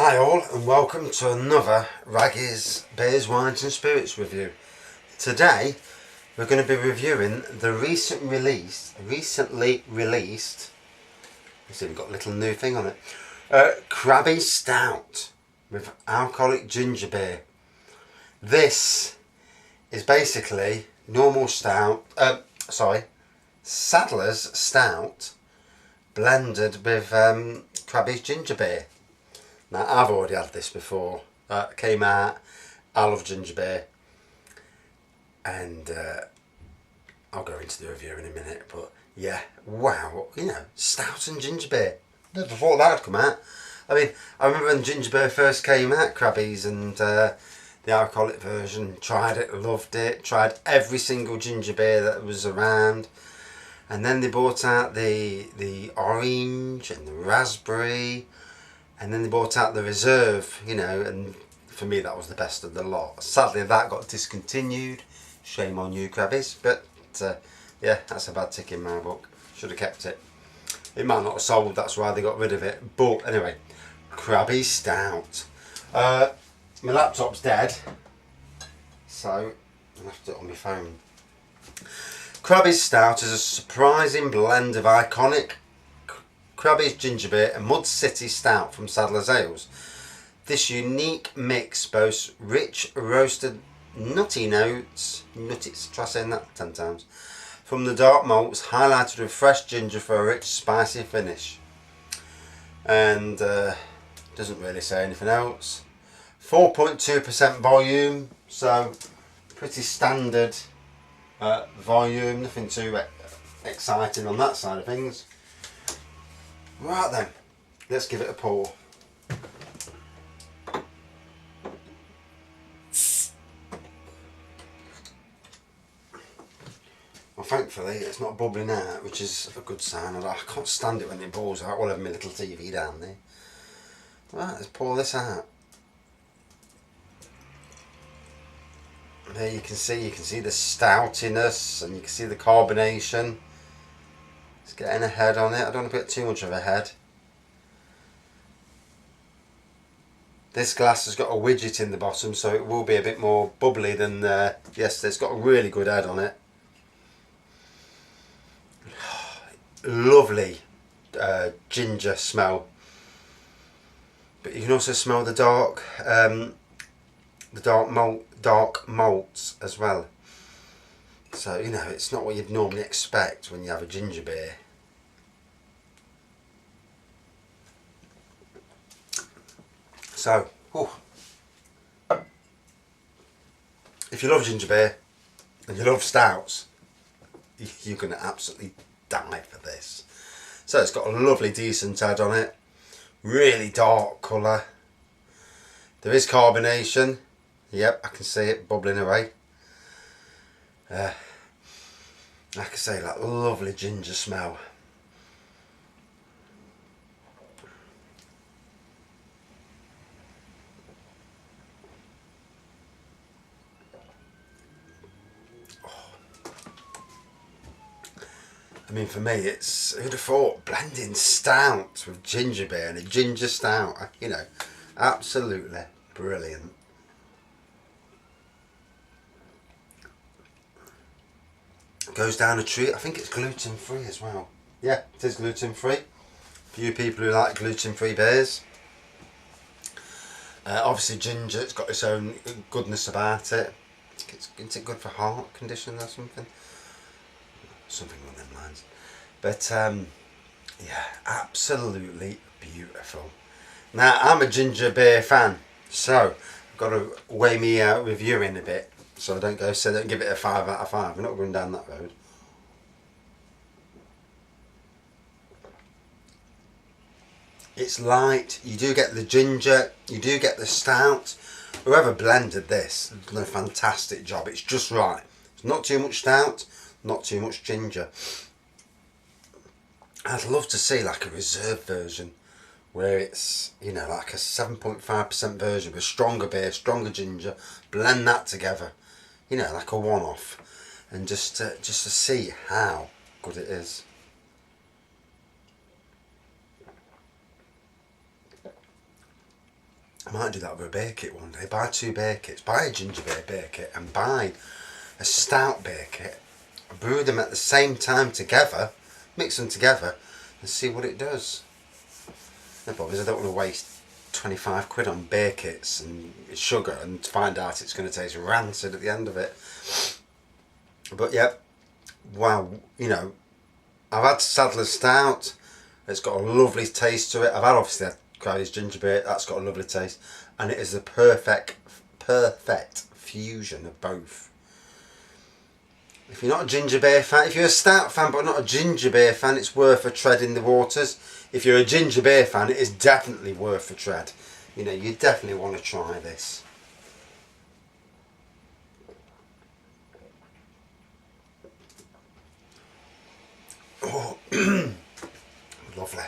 Hi all and welcome to another Crabbies Beers, Wines and Spirits review. Today we're going to be reviewing the recently released, let's see, we've got a little new thing on it, Crabbies Stout with alcoholic ginger beer. This is basically normal stout, Sadler's Stout blended with Crabbies Ginger Beer. Now, I've already had this before. Came out. I love ginger beer, and I'll go into the review in a minute. But yeah, wow, stout and ginger beer. Never thought that would come out. I mean, I remember when ginger beer first came out, Crabbies, and the alcoholic version. Tried it, loved it. Tried every single ginger beer that was around, and then they brought out the orange and the raspberry. And then they brought out the reserve, and for me that was the best of the lot. Sadly that got discontinued. Shame on you, Crabbies. But yeah, that's a bad tick in my book. Should have kept it. It might not have sold, that's why they got rid of it. But anyway, Crabbies Stout. My laptop's dead, so I'll have to do it on my phone. Crabbies Stout is a surprising blend of iconic Crabbies Ginger Beer and Mud City Stout from Sadler's Ales. This unique mix boasts rich roasted nutty notes, try saying that 10 times, from the dark malts, highlighted with fresh ginger for a rich spicy finish. And doesn't really say anything else. 4.2% volume, so pretty standard volume, nothing too exciting on that side of things. Right then, let's give it a pour. Well, thankfully it's not bubbling out, which is a good sign. I can't stand it when it pours out. I'll have my little TV down there. Right, let's pour this out. There you can see the stoutiness, and you can see the carbonation. It's getting a head on it. I don't want to put too much of a head. This glass has got a widget in the bottom, so it will be a bit more bubbly than yes, it's got a really good head on it. Lovely ginger smell. But you can also smell the dark malts as well. So, it's not what you'd normally expect when you have a ginger beer. So, if you love ginger beer and you love stouts, you're going to absolutely die for this. So it's got a lovely decent head on it. Really dark colour. There is carbonation. Yep, I can see it bubbling away. Like I say, that lovely ginger smell. I mean, for me, it's, who'd have thought, blending stout with ginger beer and a ginger stout, absolutely brilliant. Goes down a treat. I think it's gluten free as well. Yeah, it is gluten free. For you people who like gluten free beers. Obviously ginger, it's got its own goodness about it. Isn't it good for heart condition or something? Something along them lines. But yeah, absolutely beautiful. Now, I'm a ginger beer fan, so I've got to weigh me reviewing a bit. So I don't give it a 5 out of 5. We're not going down that road. It's light. You do get the ginger. You do get the stout. Whoever blended this has done a fantastic job. It's just right. It's not too much stout, not too much ginger. I'd love to see like a reserve version where it's, like a 7.5% version with stronger beer, stronger ginger. Blend that together. Like a one-off, and just to see how good it is. might do that with a beer kit one day. Buy 2 beer kits. Buy a ginger beer beer kit and buy a stout beer kit. Brew them at the same time together. Mix them together and see what it does. No bothers, I don't want to waste 25 quid on beer kits and sugar and find out it's going to taste rancid at the end of it. But yeah, wow, you know, I've had Sadler's Stout. It's got a lovely taste to it. I've had obviously Crabbies Ginger Beer. That's got a lovely taste, and it is the perfect fusion of both. If you're not a ginger beer fan, if you're a stout fan but not a ginger beer fan, it's worth a tread in the waters. If you're a ginger beer fan, it is definitely worth a tread. You know, you definitely want to try this. Oh, lovely.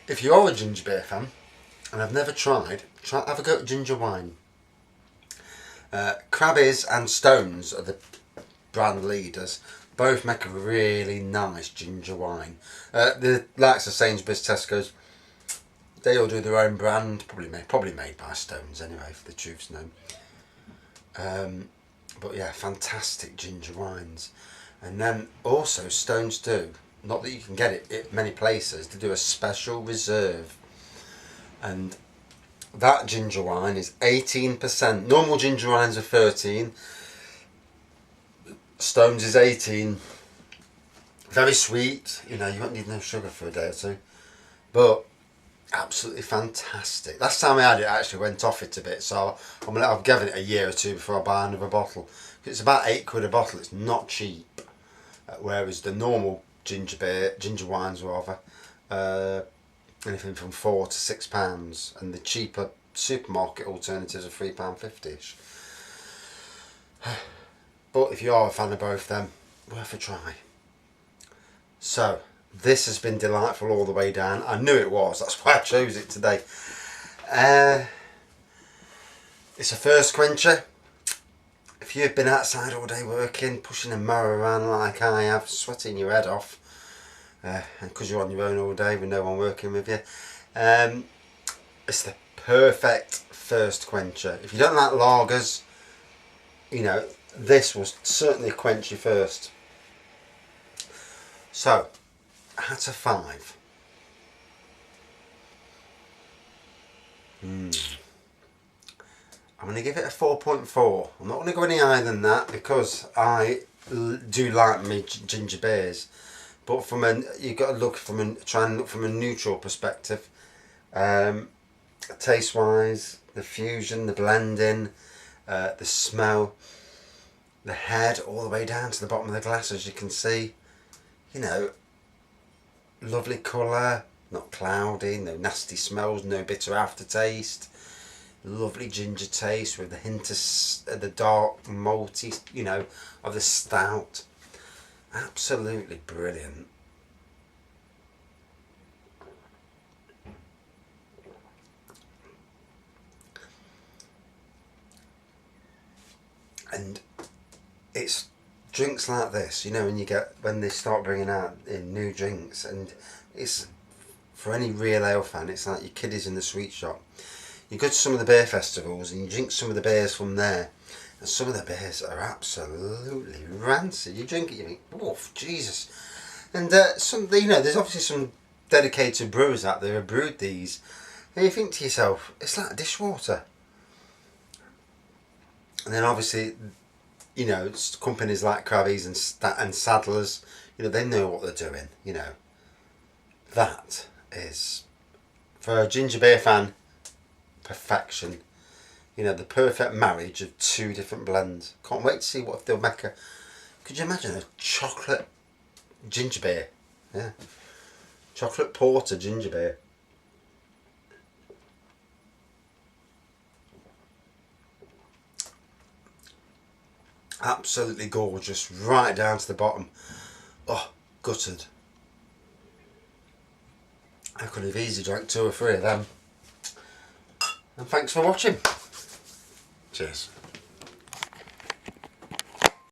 If you are a ginger beer fan and I've never tried, have a go at ginger wine. Crabbies and Stones are the brand leaders. Both make a really nice ginger wine. The likes of Sainsbury's, Tesco's, they all do their own brand. Probably made by Stones anyway, if the truth's known. But yeah, fantastic ginger wines. And then also Stones do, not that you can get it at many places, they do a special reserve. And that ginger wine is 18%. Normal ginger wines are 13. Stones is 18. Very sweet, you know, you won't need no sugar for a day or two. But absolutely fantastic. Last time I had it, I actually went off it a bit, so I've given it a year or two before I buy another bottle. It's about 8 quid a bottle, it's not cheap. Whereas the normal ginger wines rather, anything from £4 to £6, and the cheaper supermarket alternatives are £3.50ish. But if you are a fan of both, then worth a try. So this has been delightful all the way down. I knew it was, that's why I chose it today. It's a thirst quencher. If you've been outside all day working, pushing a mower around like I have, sweating your head off, and because you're on your own all day with no one working with you, it's the perfect thirst quencher. If you don't like lagers, you know, this will certainly quench your thirst. So, out of 5. I'm going to give it a 4.4. I'm not going to go any higher than that because I do like me ginger beers. But you've got to try and look from a neutral perspective. Taste wise, the fusion, the blending, the smell, the head all the way down to the bottom of the glass, as you can see. You know, lovely colour, not cloudy, no nasty smells, no bitter aftertaste. Lovely ginger taste with the hint of the dark malty, you know, of the stout. Absolutely brilliant. And it's drinks like this, you know, when they start bringing out in new drinks, and it's for any real ale fan, it's like your kiddies in the sweet shop. You go to some of the beer festivals and you drink some of the beers from there, and some of the beers are absolutely rancid. You drink it, you think, oh Jesus! And you know, there's obviously some dedicated brewers out there who brewed these, and you think to yourself, it's like dishwater. And then obviously, you know, companies like Crabbies and Sadlers, you know, they know what they're doing. You know, that is, for a ginger beer fan, perfection. You know, the perfect marriage of 2 different blends. Can't wait to see what they'll make could you imagine a chocolate ginger beer? Yeah, chocolate porter ginger beer. Absolutely gorgeous, right down to the bottom. Oh, gutted. I could have easily drank 2 or 3 of them. And thanks for watching. Cheers.